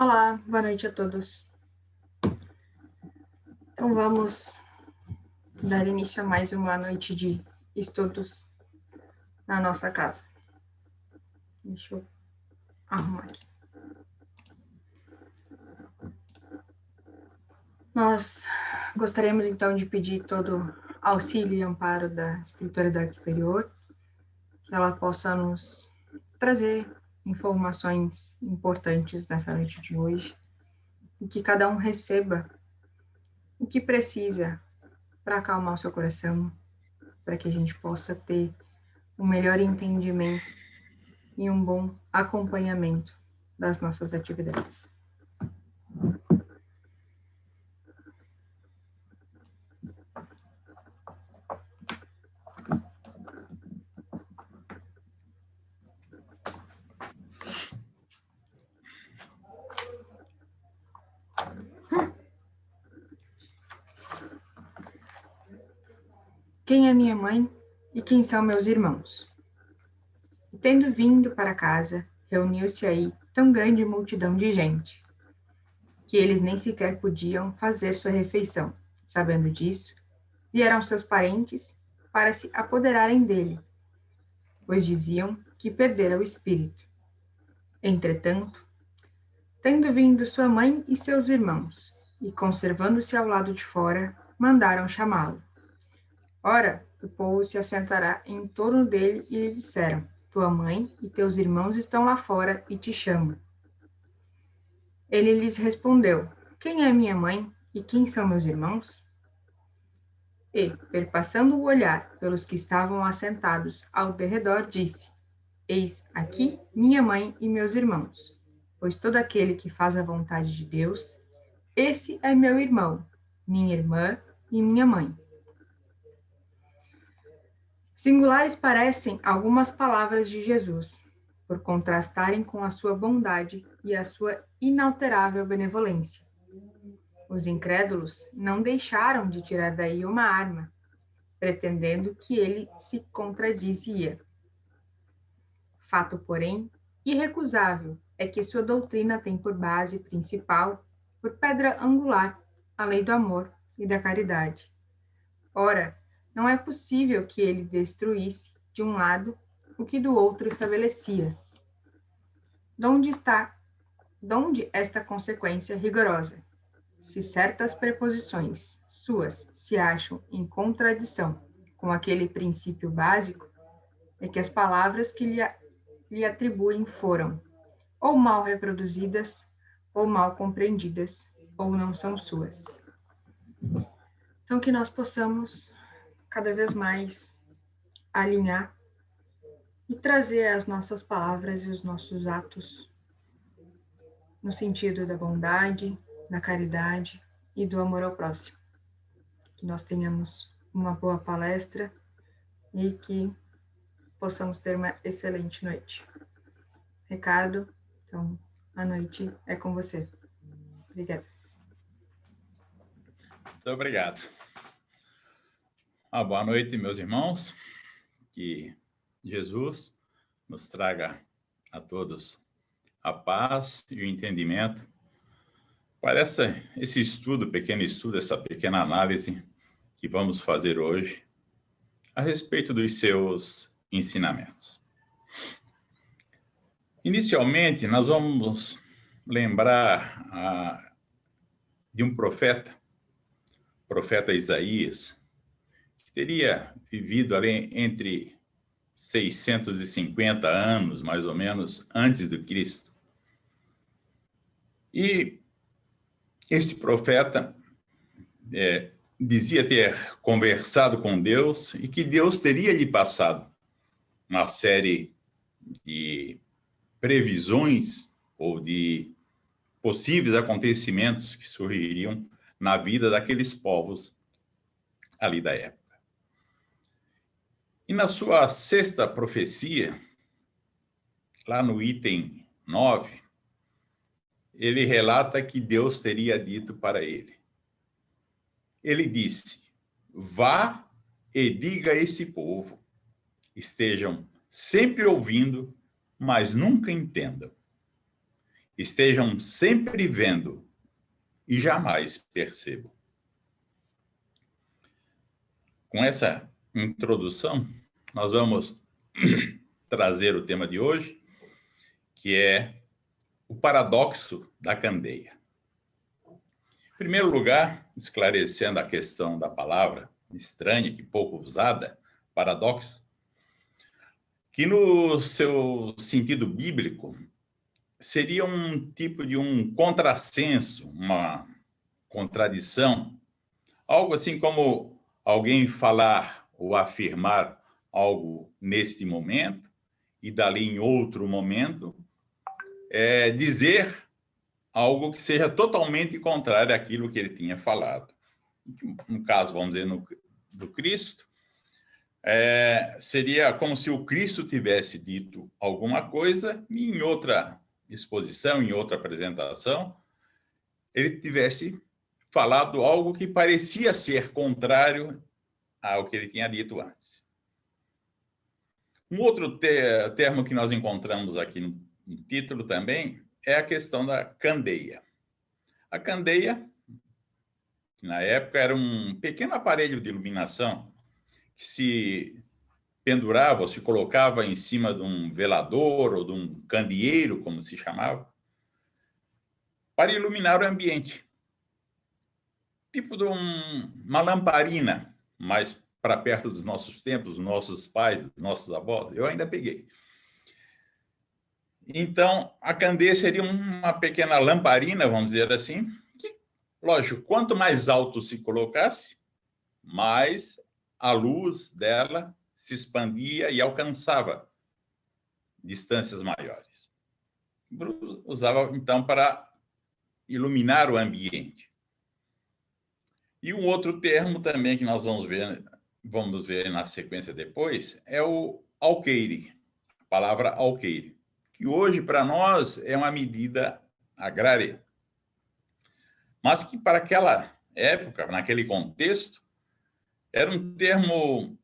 Olá, boa noite a todos. Então vamos dar início a mais uma noite de estudos na nossa casa. Deixa eu arrumar aqui. Nós gostaríamos então de pedir todo auxílio e amparo da espiritualidade superior, que ela possa nos trazer informações importantes nessa noite de hoje, e que cada um receba o que precisa para acalmar o seu coração, para que a gente possa ter um melhor entendimento e um bom acompanhamento das nossas atividades. Quem é minha mãe e quem são meus irmãos? E tendo vindo para casa, reuniu-se aí tão grande multidão de gente, que eles nem sequer podiam fazer sua refeição. Sabendo disso, vieram seus parentes para se apoderarem dele, pois diziam que perdera o espírito. Entretanto, tendo vindo sua mãe e seus irmãos, e conservando-se ao lado de fora, mandaram chamá-lo. Ora, o povo se assentará em torno dele e lhe disseram: Tua mãe e teus irmãos estão lá fora e te chamam. Ele lhes respondeu: Quem é minha mãe e quem são meus irmãos? E, perpassando o olhar pelos que estavam assentados ao derredor, disse: Eis aqui minha mãe e meus irmãos. Pois todo aquele que faz a vontade de Deus, esse é meu irmão, minha irmã e minha mãe. Singulares parecem algumas palavras de Jesus, por contrastarem com a sua bondade e a sua inalterável benevolência. Os incrédulos não deixaram de tirar daí uma arma, pretendendo que ele se contradizia. Fato, porém, irrecusável é que sua doutrina tem por base principal, por pedra angular, a lei do amor e da caridade. Ora, não é possível que ele destruísse, de um lado, o que do outro estabelecia. Donde esta consequência rigorosa? Se certas preposições suas se acham em contradição com aquele princípio básico, é que as palavras que lhe atribuem foram ou mal reproduzidas, ou mal compreendidas, ou não são suas. Então, que nós possamos cada vez mais alinhar e trazer as nossas palavras e os nossos atos no sentido da bondade, da caridade e do amor ao próximo. Que nós tenhamos uma boa palestra e que possamos ter uma excelente noite. Recado, então, a noite é com você. Obrigada. Muito obrigado. Boa noite, meus irmãos. Que Jesus nos traga a todos a paz e o entendimento para esse estudo, pequeno estudo, essa pequena análise que vamos fazer hoje a respeito dos seus ensinamentos. Inicialmente, nós vamos lembrar de um profeta Isaías, que teria vivido ali entre 650 anos, mais ou menos, antes de Cristo. E este profeta dizia ter conversado com Deus e que Deus teria lhe passado uma série de previsões ou de possíveis acontecimentos que surgiriam na vida daqueles povos ali da época. E na sua sexta profecia, lá no item 9, ele relata que Deus teria dito para ele. Ele disse: vá e diga a este povo, estejam sempre ouvindo, mas nunca entendam. estejam sempre vendo e jamais percebam. Com essa introdução, nós vamos trazer o tema de hoje, que é o paradoxo da candeia. Em primeiro lugar, esclarecendo a questão da palavra estranha, que pouco usada, paradoxo, que no seu sentido bíblico seria um tipo de um contrassenso, uma contradição, algo assim como alguém falar ou afirmar algo neste momento e dali em outro momento dizer algo que seja totalmente contrário àquilo que ele tinha falado. No caso, vamos dizer, do Cristo, seria como se o Cristo tivesse dito alguma coisa e em outra exposição, em outra apresentação, ele tivesse falado algo que parecia ser contrário ao que ele tinha dito antes. Um outro termo que nós encontramos aqui no título também é a questão da candeia. A candeia, na época, era um pequeno aparelho de iluminação que se pendurava ou se colocava em cima de um velador ou de um candeeiro, como se chamava, para iluminar o ambiente. Tipo de uma lamparina, mas para perto dos nossos tempos, dos nossos pais, dos nossos avós. Eu ainda peguei. Então, a candeia seria uma pequena lamparina, vamos dizer assim, que, lógico, quanto mais alto se colocasse, mais a luz dela se expandia e alcançava distâncias maiores. Usava, então, para iluminar o ambiente. E um outro termo também que nós vamos ver na sequência depois, é o alqueire, a palavra alqueire, que hoje para nós é uma medida agrária, mas que para aquela época, naquele contexto, era um termo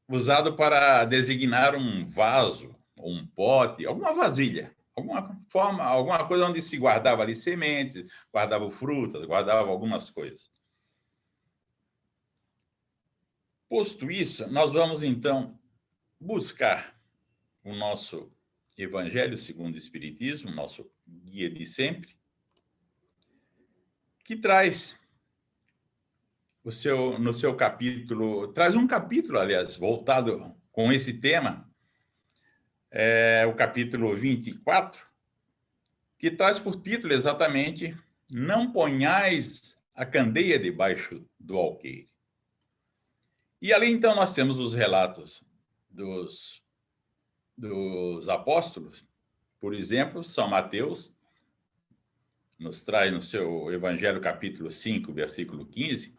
usado para designar um vaso, ou um pote, alguma vasilha, alguma coisa onde se guardava ali sementes, guardava frutas, guardava algumas coisas. Posto isso, nós vamos então buscar o nosso Evangelho segundo o Espiritismo, nosso guia de sempre, que traz no seu capítulo, traz um capítulo, aliás, voltado com esse tema, o capítulo 24, que traz por título exatamente Não ponhais a candeia debaixo do alqueire. E ali, então, nós temos os relatos dos apóstolos. Por exemplo, São Mateus nos traz no seu Evangelho, capítulo 5, versículo 15,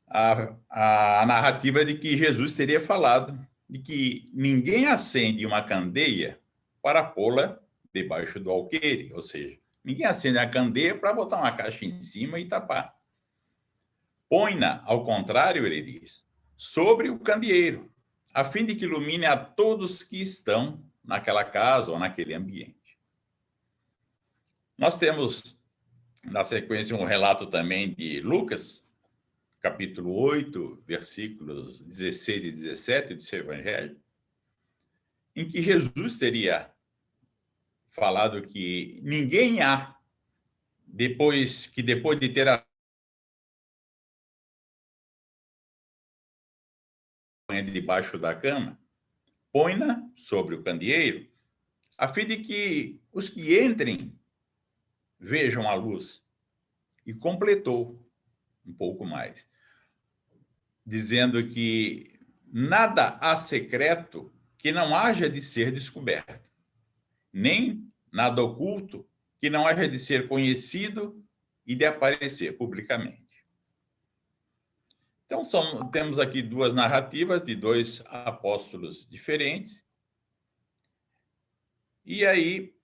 a narrativa de que Jesus teria falado de que ninguém acende uma candeia para pô-la debaixo do alqueire, ou seja, ninguém acende a candeia para botar uma caixa em cima e tapar. Põe-na, ao contrário, ele diz, sobre o candeeiro, a fim de que ilumine a todos que estão naquela casa ou naquele ambiente. Nós temos, na sequência, um relato também de Lucas, capítulo 8, versículos 16 e 17 do seu Evangelho, em que Jesus teria falado que ninguém há, depois de ter a debaixo da cama, põe-na sobre o candeeiro, a fim de que os que entrem vejam a luz. E completou um pouco mais, dizendo que nada há secreto que não haja de ser descoberto, nem nada oculto que não haja de ser conhecido e de aparecer publicamente. Então, temos aqui duas narrativas de dois apóstolos diferentes. E aí,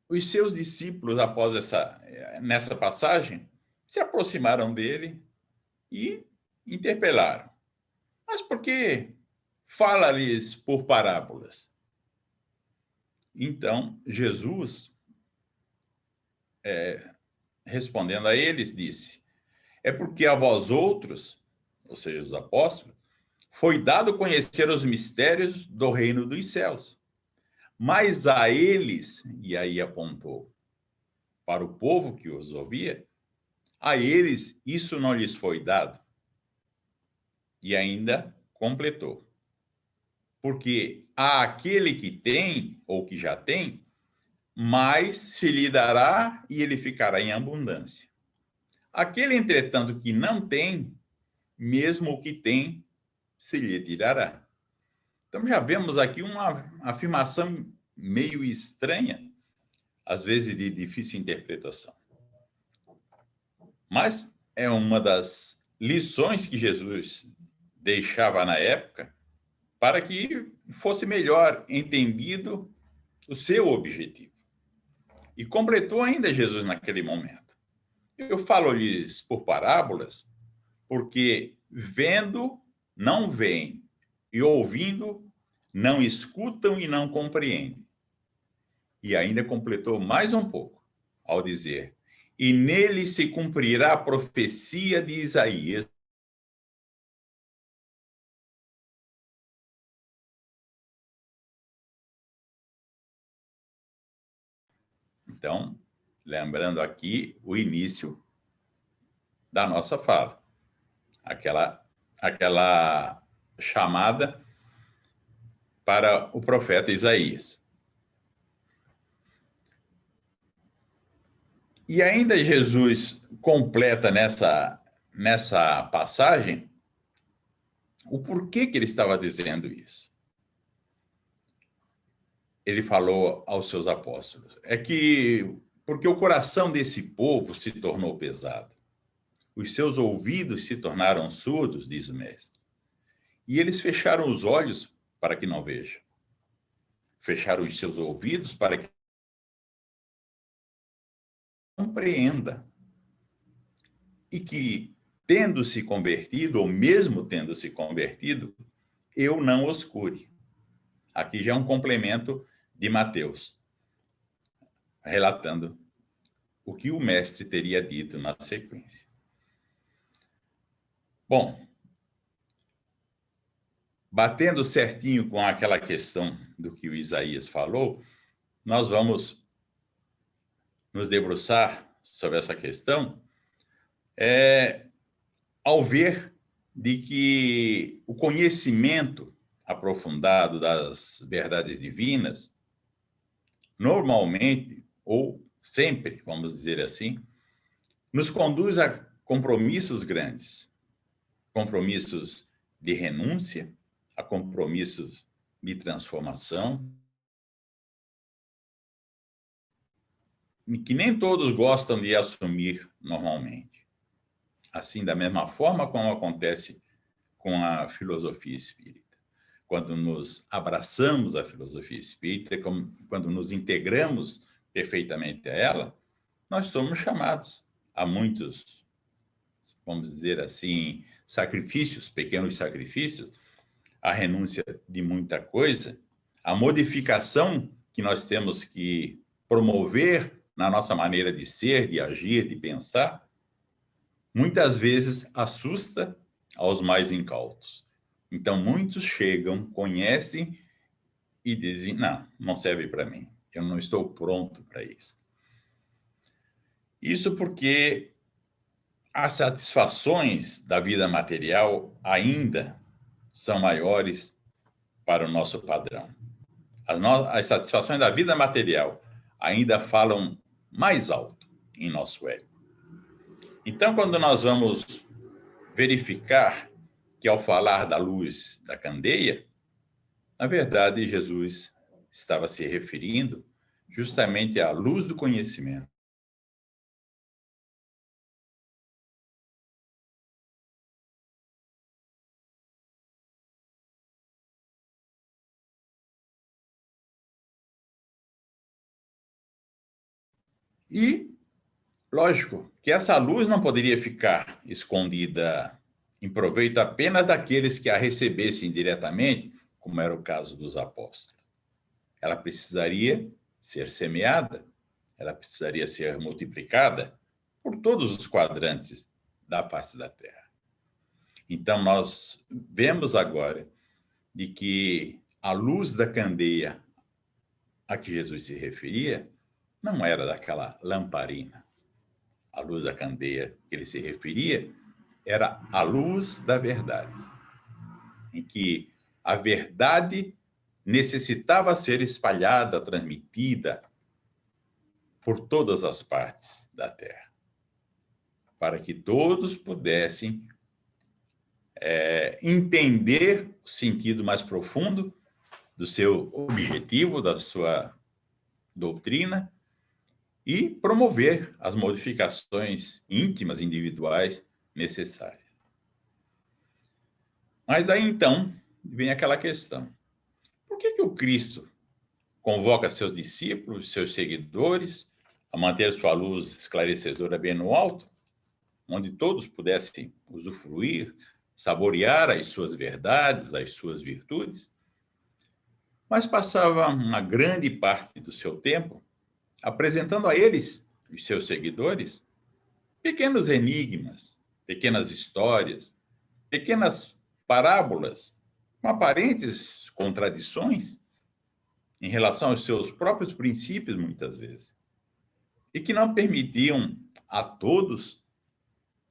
os seus discípulos, após nessa passagem, se aproximaram dele e interpelaram. Mas por que fala-lhes por parábolas? Então, Jesus, respondendo a eles, disse: é porque a vós outros, ou seja, os apóstolos, foi dado conhecer os mistérios do reino dos céus. Mas a eles, e aí apontou para o povo que os ouvia, a eles isso não lhes foi dado. E ainda completou: porque àquele que tem, ou que já tem, mais se lhe dará e ele ficará em abundância. Aquele, entretanto, que não tem, mesmo o que tem, se lhe tirará. Então já vemos aqui uma afirmação meio estranha, às vezes de difícil interpretação. Mas é uma das lições que Jesus deixava na época para que fosse melhor entendido o seu objetivo. E completou ainda Jesus naquele momento: eu falo-lhes por parábolas, porque vendo, não veem, e ouvindo, não escutam e não compreendem. E ainda completou mais um pouco, ao dizer: e nele se cumprirá a profecia de Isaías. Então, lembrando aqui o início da nossa fala, aquela chamada para o profeta Isaías. E ainda Jesus completa nessa passagem o porquê que ele estava dizendo isso. Ele falou aos seus apóstolos: porque o coração desse povo se tornou pesado, os seus ouvidos se tornaram surdos, diz o mestre, e eles fecharam os olhos para que não vejam, fecharam os seus ouvidos para que não compreenda, e que, tendo se convertido, ou mesmo tendo se convertido, eu não os cure. Aqui já é um complemento de Mateus, relatando o que o mestre teria dito na sequência. Bom, batendo certinho com aquela questão do que o Isaías falou, nós vamos nos debruçar sobre essa questão ao ver de que o conhecimento aprofundado das verdades divinas, normalmente, ou sempre, vamos dizer assim, nos conduz a compromissos grandes, compromissos de renúncia, a compromissos de transformação, que nem todos gostam de assumir normalmente. Assim, da mesma forma como acontece com a filosofia espírita. Quando nos abraçamos à filosofia espírita, quando nos integramos perfeitamente a ela, nós somos chamados a muitos, vamos dizer assim, sacrifícios, pequenos sacrifícios, a renúncia de muita coisa, a modificação que nós temos que promover na nossa maneira de ser, de agir, de pensar, muitas vezes assusta aos mais incautos. Então, muitos chegam, conhecem e dizem: não serve para mim, eu não estou pronto para isso. Isso porque as satisfações da vida material ainda são maiores para o nosso padrão. As satisfações da vida material ainda falam mais alto em nosso ego. Então, quando nós vamos verificar que, ao falar da luz da candeia, na verdade, Jesus estava se referindo justamente à luz do conhecimento. E, lógico, que essa luz não poderia ficar escondida em proveito apenas daqueles que a recebessem diretamente, como era o caso dos apóstolos. ela precisaria ser semeada, ela precisaria ser multiplicada por todos os quadrantes da face da terra. Então, nós vemos agora de que a luz da candeia a que Jesus se referia não era daquela lamparina. A luz da candeia que ele se referia era a luz da verdade, em que a verdade necessitava ser espalhada, transmitida por todas as partes da terra, para que todos pudessem entender o sentido mais profundo do seu objetivo, da sua doutrina, e promover as modificações íntimas, individuais necessárias. Mas daí então vem aquela questão: por que o Cristo convoca seus discípulos, seus seguidores, a manter sua luz esclarecedora bem no alto, onde todos pudessem usufruir, saborear as suas verdades, as suas virtudes, mas passava uma grande parte do seu tempo apresentando a eles, os seus seguidores, pequenos enigmas, pequenas histórias, pequenas parábolas, com aparentes contradições em relação aos seus próprios princípios, muitas vezes, e que não permitiam a todos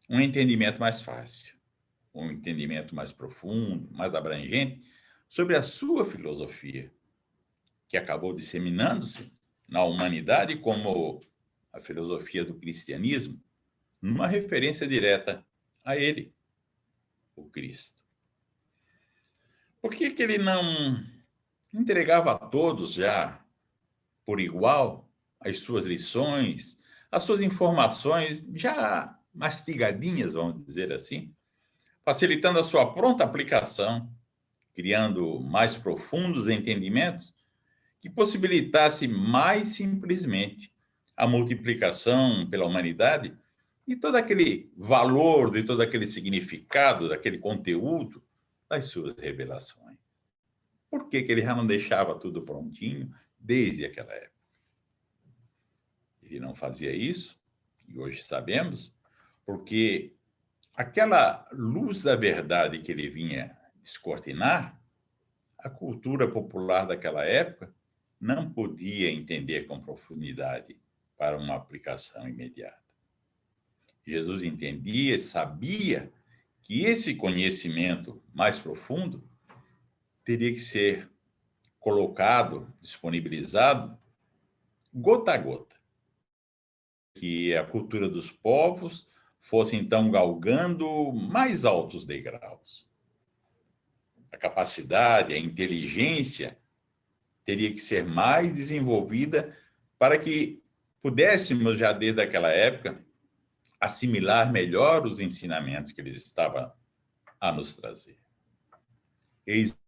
um entendimento mais fácil, um entendimento mais profundo, mais abrangente sobre a sua filosofia, que acabou disseminando-se na humanidade como a filosofia do cristianismo, numa referência direta a ele, o Cristo. Por que ele não entregava a todos já por igual as suas lições, as suas informações já mastigadinhas, vamos dizer assim, facilitando a sua pronta aplicação, criando mais profundos entendimentos que possibilitasse mais simplesmente a multiplicação pela humanidade e todo aquele valor, de todo aquele significado, daquele conteúdo das suas revelações. Por que ele já não deixava tudo prontinho desde aquela época? Ele não fazia isso, e hoje sabemos, porque aquela luz da verdade que ele vinha descortinar, a cultura popular daquela época não podia entender com profundidade para uma aplicação imediata. Jesus entendia, sabia que esse conhecimento mais profundo teria que ser colocado, disponibilizado, gota a gota. Que a cultura dos povos fosse, então, galgando mais altos degraus. A capacidade, a inteligência teria que ser mais desenvolvida para que pudéssemos, já desde aquela época, assimilar melhor os ensinamentos que eles estavam a nos trazer. Eis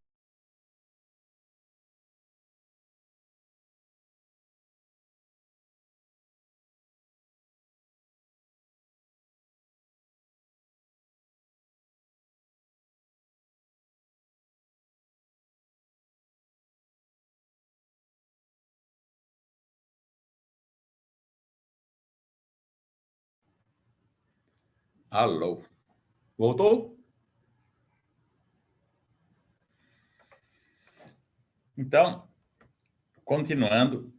Alô? Voltou? Então, continuando,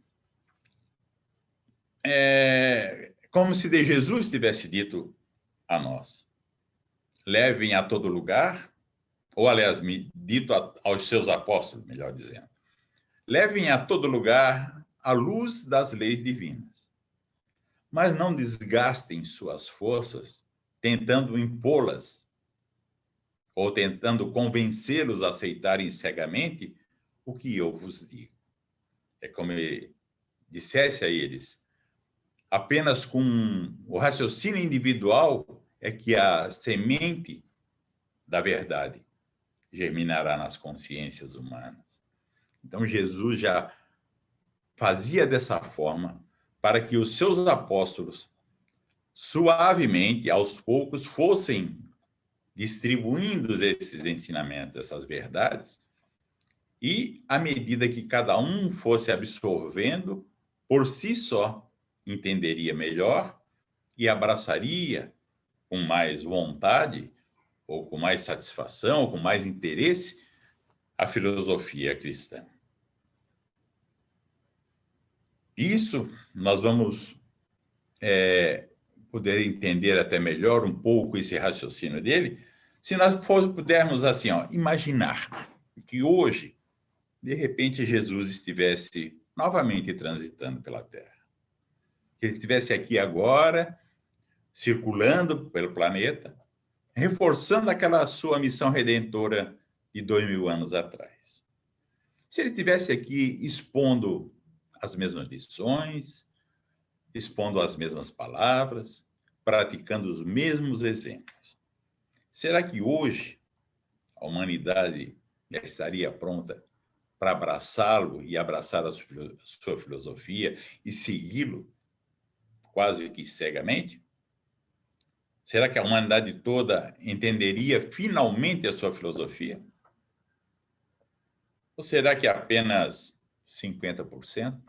como se de Jesus tivesse dito a nós: levem a todo lugar, ou aliás, dito aos seus apóstolos, melhor dizendo, levem a todo lugar a luz das leis divinas, mas não desgastem suas forças tentando impô-las ou tentando convencê-los a aceitarem cegamente o que eu vos digo. É como ele dissesse a eles: apenas com o raciocínio individual é que a semente da verdade germinará nas consciências humanas. Então, Jesus já fazia dessa forma para que os seus apóstolos, suavemente, aos poucos, fossem distribuindo esses ensinamentos, essas verdades, E, à medida que cada um fosse absorvendo, por si só, entenderia melhor e abraçaria com mais vontade, ou com mais satisfação, ou com mais interesse, a filosofia cristã. Isso nós vamos poder entender até melhor um pouco esse raciocínio dele, se nós pudermos assim, imaginar que hoje, de repente, Jesus estivesse novamente transitando pela Terra. Que ele estivesse aqui agora, circulando pelo planeta, reforçando aquela sua missão redentora de 2000 anos atrás. Se ele estivesse aqui expondo as mesmas lições, expondo as mesmas palavras, praticando os mesmos exemplos. Será que hoje a humanidade já estaria pronta para abraçá-lo e abraçar a sua filosofia e segui-lo quase que cegamente? Será que a humanidade toda entenderia finalmente a sua filosofia? Ou será que apenas 50%,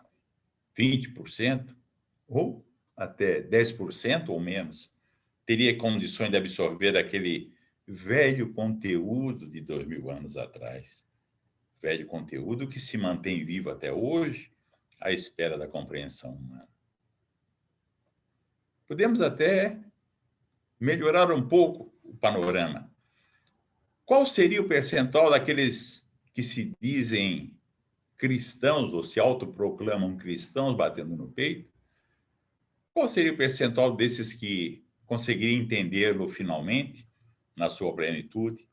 20%, ou até 10% ou menos, teria condições de absorver aquele velho conteúdo de 2000 anos atrás? Velho conteúdo que se mantém vivo até hoje, à espera da compreensão humana. Podemos até melhorar um pouco o panorama. Qual seria o percentual daqueles que se dizem cristãos ou se autoproclamam cristãos batendo no peito? Qual seria o percentual desses que conseguiriam entendê-lo finalmente, na sua plenitude,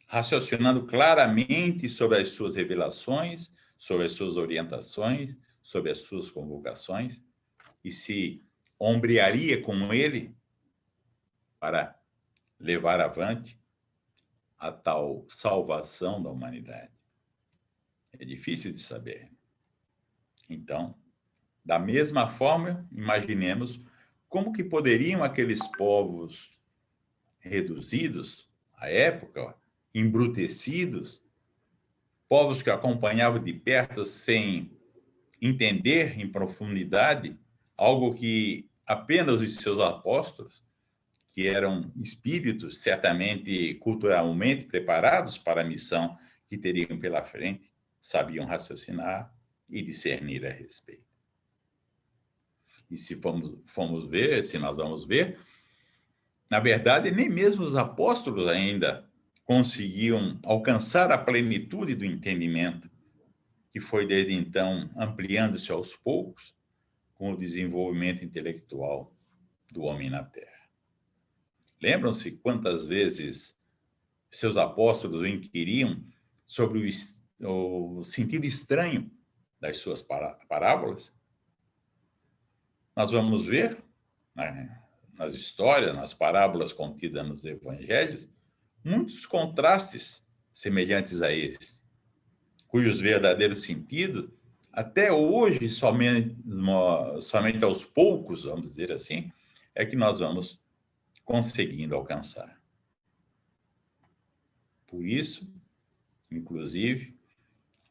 raciocinando claramente sobre as suas revelações, sobre as suas orientações, sobre as suas convocações, e se ombrearia com ele para levar avante a tal salvação da humanidade? É difícil de saber. Então, da mesma forma, imaginemos como que poderiam aqueles povos reduzidos à época, embrutecidos, povos que acompanhavam de perto sem entender em profundidade algo que apenas os seus apóstolos, que eram espíritos certamente culturalmente preparados para a missão que teriam pela frente, sabiam raciocinar e discernir a respeito. E se nós vamos ver, na verdade, nem mesmo os apóstolos ainda conseguiam alcançar a plenitude do entendimento, que foi desde então ampliando-se aos poucos com o desenvolvimento intelectual do homem na Terra. Lembram-se quantas vezes seus apóstolos o inquiriam sobre o sentido estranho das suas parábolas? Nós vamos ver, né, nas histórias, nas parábolas contidas nos evangelhos, muitos contrastes semelhantes a esses, cujos verdadeiros sentidos, até hoje, somente aos poucos, vamos dizer assim, é que nós vamos conseguindo alcançar. Por isso, inclusive,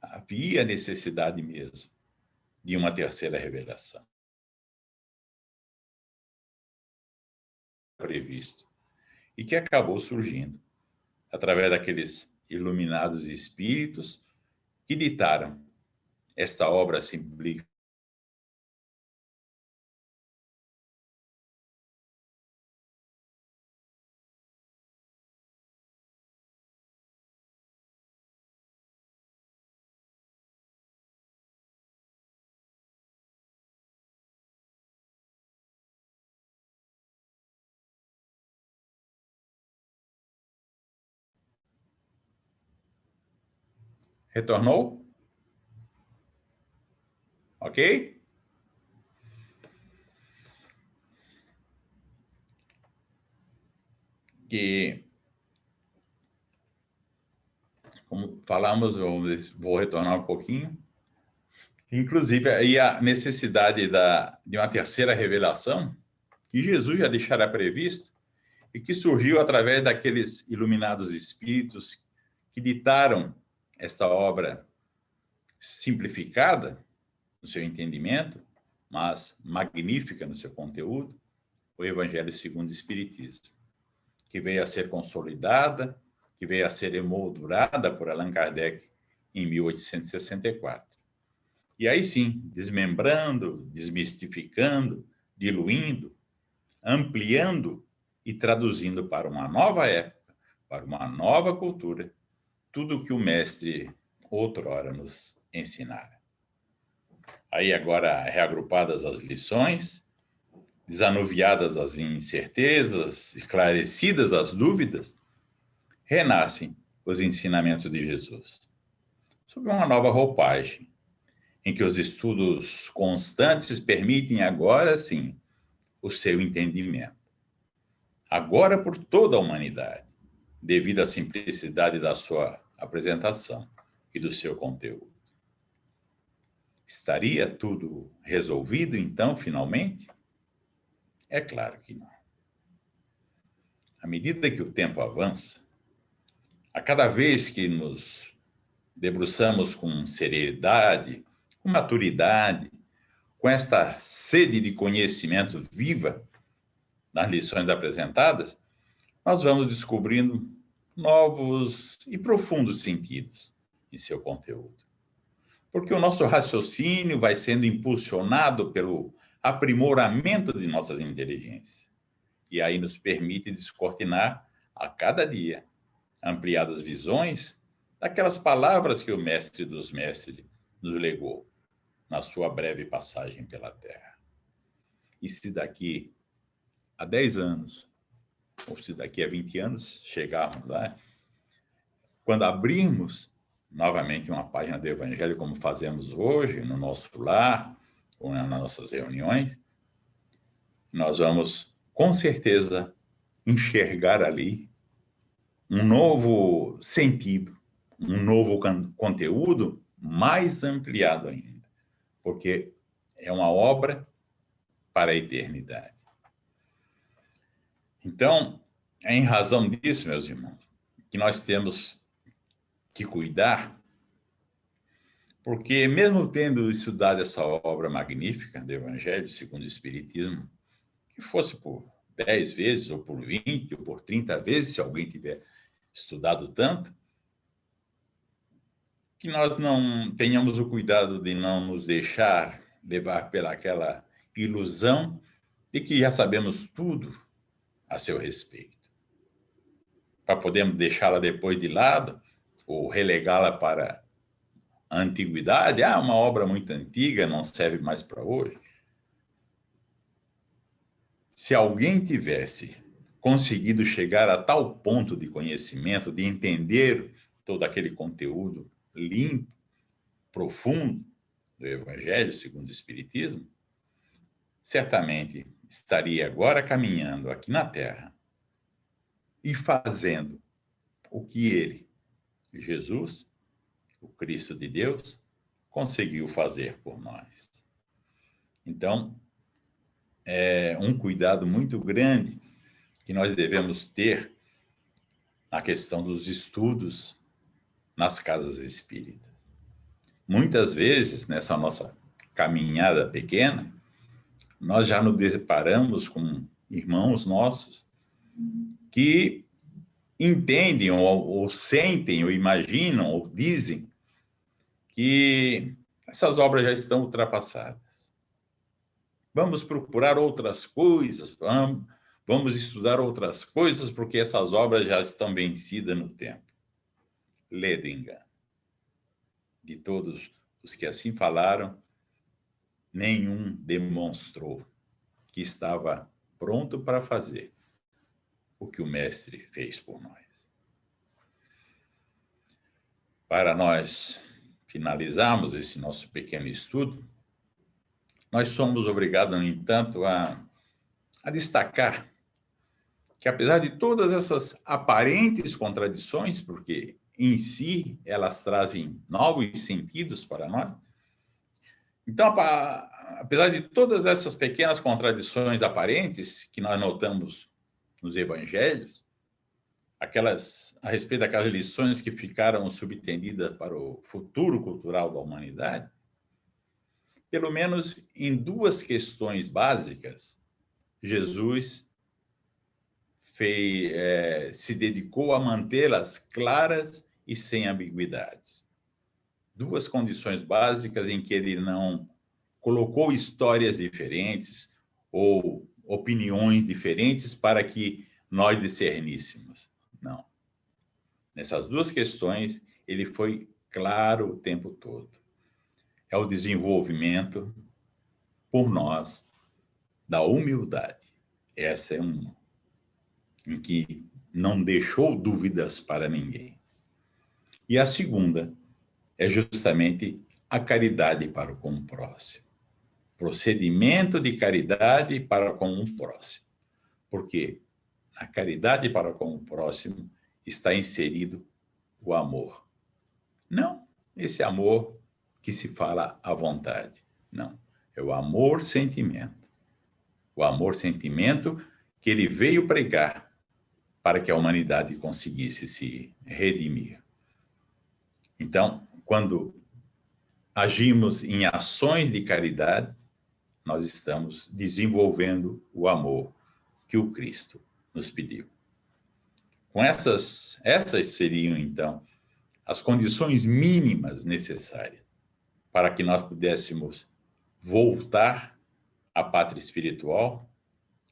havia necessidade mesmo de uma terceira revelação. Previsto. E que acabou surgindo através daqueles iluminados espíritos que ditaram esta obra simplista. Retornou? Ok? Que, como falamos, vou retornar um pouquinho. Inclusive, aí a necessidade de uma terceira revelação, que Jesus já deixara previsto, e que surgiu através daqueles iluminados espíritos que ditaram esta obra simplificada no seu entendimento, mas magnífica no seu conteúdo, o Evangelho segundo o Espiritismo, que veio a ser consolidada, que veio a ser emoldurada por Allan Kardec em 1864. E aí sim, desmembrando, desmistificando, diluindo, ampliando e traduzindo para uma nova época, para uma nova cultura, tudo o que o mestre outrora nos ensinara. Aí agora reagrupadas as lições, desanuviadas as incertezas, esclarecidas as dúvidas, renascem os ensinamentos de Jesus, sob uma nova roupagem, em que os estudos constantes permitem agora, sim, o seu entendimento. Agora por toda a humanidade, devido à simplicidade da sua apresentação e do seu conteúdo. Estaria tudo resolvido, então, finalmente? É claro que não. À medida que o tempo avança, a cada vez que nos debruçamos com seriedade, com maturidade, com esta sede de conhecimento viva nas lições apresentadas, nós vamos descobrindo novos e profundos sentidos em seu conteúdo. Porque o nosso raciocínio vai sendo impulsionado pelo aprimoramento de nossas inteligências. E aí nos permite descortinar a cada dia ampliadas visões daquelas palavras que o mestre dos mestres nos legou na sua breve passagem pela Terra. E se daqui a 10 anos, ou se daqui a 20 anos chegarmos lá, quando abrirmos novamente uma página do Evangelho, como fazemos hoje, no nosso lar, ou nas nossas reuniões, nós vamos, com certeza, enxergar ali um novo sentido, um novo conteúdo mais ampliado ainda, porque é uma obra para a eternidade. Então, é em razão disso, meus irmãos, que nós temos que cuidar, porque mesmo tendo estudado essa obra magnífica do Evangelho segundo o Espiritismo, que fosse por 10 vezes, ou por 20, ou por 30 vezes, se alguém tiver estudado tanto, que nós não tenhamos o cuidado de não nos deixar levar pelaquela ilusão de que já sabemos tudo a seu respeito, para podermos deixá-la depois de lado, ou relegá-la para a antiguidade. Uma obra muito antiga, não serve mais para hoje. Se alguém tivesse conseguido chegar a tal ponto de conhecimento, de entender todo aquele conteúdo limpo, profundo do Evangelho segundo o Espiritismo, certamente estaria agora caminhando aqui na Terra e fazendo o que ele, Jesus, o Cristo de Deus, conseguiu fazer por nós. Então, é um cuidado muito grande que nós devemos ter na questão dos estudos nas casas espíritas. Muitas vezes, nessa nossa caminhada pequena, nós já nos deparamos com irmãos nossos que entendem, ou sentem, ou imaginam, ou dizem que essas obras já estão ultrapassadas. Vamos procurar outras coisas, vamos estudar outras coisas, porque essas obras já estão vencidas no tempo. Leda engano. De todos os que assim falaram, nenhum demonstrou que estava pronto para fazer o que o Mestre fez por nós. Para nós finalizarmos esse nosso pequeno estudo, nós somos obrigados, no entanto, a destacar que, apesar de todas essas aparentes contradições, porque em si elas trazem novos sentidos para nós, então, apesar de todas essas pequenas contradições aparentes que nós notamos nos evangelhos, a respeito daquelas lições que ficaram subtendidas para o futuro cultural da humanidade, pelo menos em duas questões básicas, Jesus se dedicou a mantê-las claras e sem ambiguidades. Duas condições básicas em que ele não colocou histórias diferentes ou opiniões diferentes para que nós discerníssemos. Não. Nessas duas questões, ele foi claro o tempo todo. É o desenvolvimento por nós da humildade. Essa é uma em que não deixou dúvidas para ninguém. E a segunda é justamente a caridade para com o próximo. Procedimento de caridade para com o próximo. Porque na caridade para com o próximo está inserido o amor. Não esse amor que se fala à vontade. Não. É o amor-sentimento. O amor-sentimento que ele veio pregar para que a humanidade conseguisse se redimir. Então, quando agimos em ações de caridade, nós estamos desenvolvendo o amor que o Cristo nos pediu. Com essas seriam, então, as condições mínimas necessárias para que nós pudéssemos voltar à pátria espiritual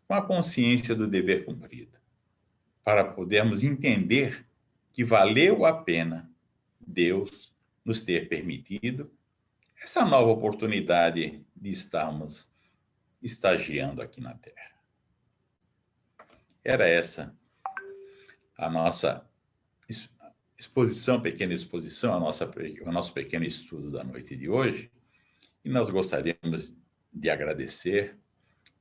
com a consciência do dever cumprido, para podermos entender que valeu a pena Deus nos ter permitido essa nova oportunidade de estarmos estagiando aqui na Terra. Era essa a nossa pequena exposição, o nosso pequeno estudo da noite de hoje. E nós gostaríamos de agradecer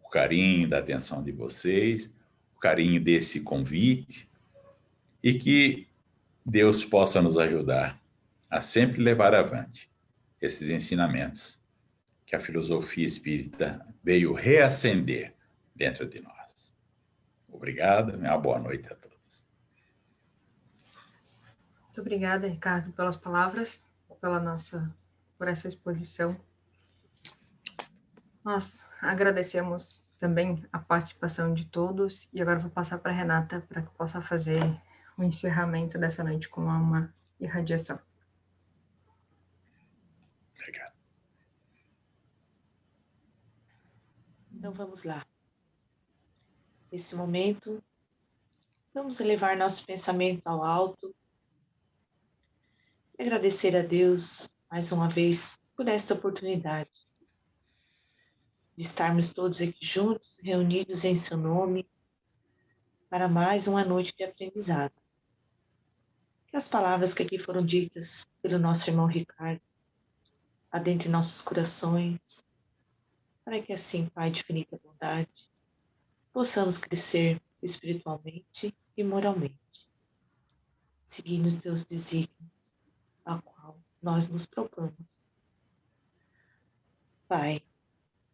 o carinho da atenção de vocês, o carinho desse convite, e que Deus possa nos ajudar a sempre levar avante esses ensinamentos que a filosofia espírita veio reacender dentro de nós. Obrigado e uma boa noite a todos. Muito obrigada, Ricardo, pelas palavras, por essa exposição. Nós agradecemos também a participação de todos e agora vou passar para a Renata para que possa fazer o encerramento dessa noite com uma irradiação. Obrigado. Então vamos lá. Nesse momento, vamos elevar nosso pensamento ao alto e agradecer a Deus mais uma vez por esta oportunidade de estarmos todos aqui juntos, reunidos em seu nome, para mais uma noite de aprendizado. Que as palavras que aqui foram ditas pelo nosso irmão Ricardo adentre nossos corações, para que assim, Pai de infinita bondade, possamos crescer espiritualmente e moralmente, seguindo teus desígnios, a qual nós nos propomos. Pai,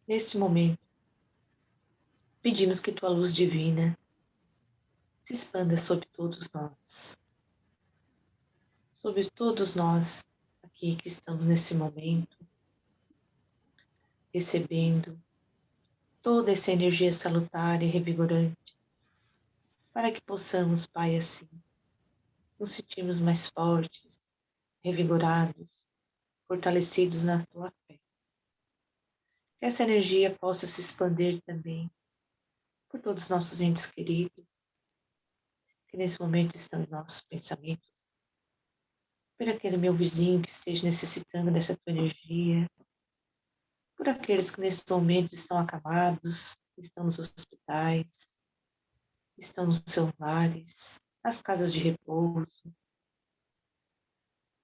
neste momento, pedimos que tua luz divina se expanda sobre todos nós aqui que estamos nesse momento, recebendo toda essa energia salutar e revigorante, para que possamos, Pai, assim, nos sentirmos mais fortes, revigorados, fortalecidos na tua fé. Que essa energia possa se expandir também por todos os nossos entes queridos, que nesse momento estão em nossos pensamentos, por aquele meu vizinho que esteja necessitando dessa tua energia, por aqueles que nesse momento estão acamados, estão nos hospitais, estão nos seus lares, nas casas de repouso.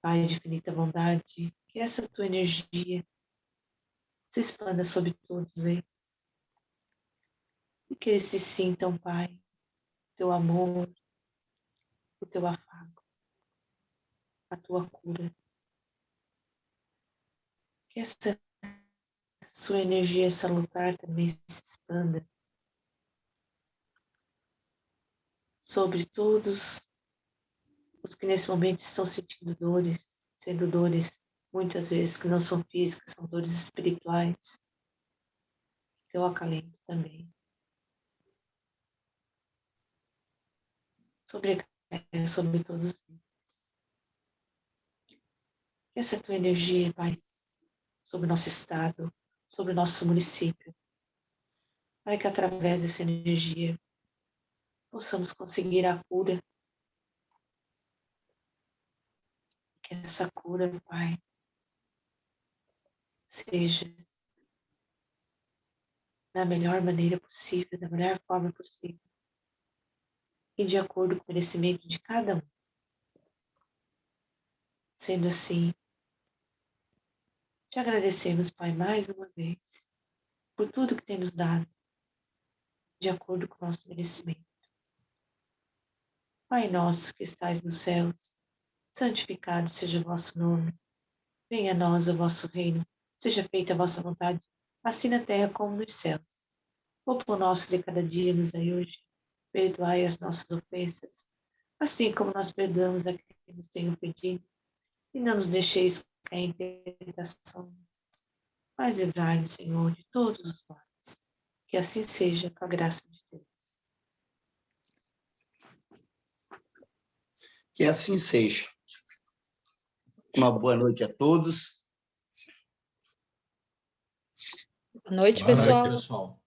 Pai de infinita bondade, que essa tua energia se expanda sobre todos eles. E que eles se sintam, Pai, o teu amor, o teu afago, a tua cura. Que essa sua energia salutar também se expanda sobre todos os que nesse momento estão sentindo dores, sendo dores muitas vezes que não são físicas, são dores espirituais. Teu acalento também. Sobre todos eles. Que essa tua energia, Pai, sobre o nosso estado, sobre o nosso município, para que através dessa energia possamos conseguir a cura. Que essa cura, Pai, seja da melhor maneira possível, da melhor forma possível, e de acordo com o merecimento de cada um. Sendo assim, te agradecemos, Pai, mais uma vez, por tudo que tem nos dado, de acordo com o nosso merecimento. Pai nosso que estais nos céus, santificado seja o vosso nome. Venha a nós o vosso reino, seja feita a vossa vontade, assim na terra como nos céus. O pão nosso de cada dia nos dai hoje. Perdoai as nossas ofensas, assim como nós perdoamos a quem nos tem ofendido. E não nos deixeis cair em tentação, mas livrai-nos, Senhor, de todos os males. Que assim seja, com a graça de Deus. Que assim seja. Uma boa noite a todos. Boa noite, Boa noite, pessoal. pessoal.